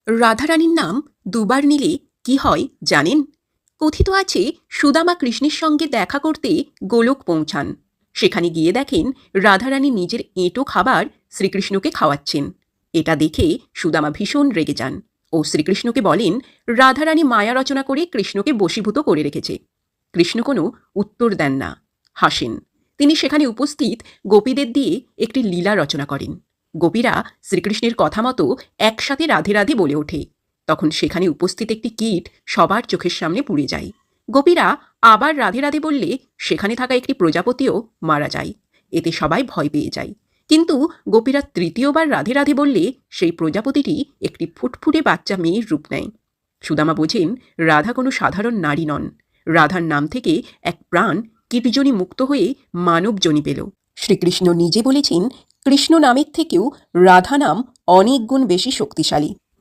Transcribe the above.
রাধারানীর নাম দুবার নিলে কি হয় জানেন? কথিত আছে সুদামা কৃষ্ণের সঙ্গে দেখা করতে গোলক পৌঁছান। সেখানে গিয়ে দেখেন রাধারানী নিজের এঁটো খাবার শ্রীকৃষ্ণকে খাওয়াচ্ছেন। এটা দেখে সুদামা ভীষণ রেগে যান ও শ্রীকৃষ্ণকে বলেন রাধারানী মায়া রচনা করে কৃষ্ণকে বশীভূত করে রেখেছে। কৃষ্ণ কোনো উত্তর দেন না, হাসেন। তিনি সেখানে উপস্থিত গোপীদের দিয়ে একটি লীলা রচনা করেন। গোপীরা শ্রীকৃষ্ণের কথা মতো একসাথে রাধে রাধে বলে ওঠে। তখন সেখানে উপস্থিত একটি কীট সবার চোখের সামনে পুড়ে যায়। গোপীরা আবার রাধে রাধে বললে সেখানে থাকা একটি প্রজাপতিও মারা যায়। এতে সবাই ভয় পেয়ে যায়। কিন্তু গোপীরা তৃতীয়বার রাধে রাধে বললে সেই প্রজাপতিটি একটি ফুটফুটে বাচ্চা মেয়ের রূপ নেয়। সুদামা বোঝেন রাধা কোনো সাধারণ নারী নন। রাধার নাম থেকে এক প্রাণ কীটজনী মুক্ত হয়ে মানবজনী পেল। শ্রীকৃষ্ণ নিজে বলেছেন কৃষ্ণ নামের থেকেও রাধা নাম অনেক গুণ বেশি শক্তিশালী।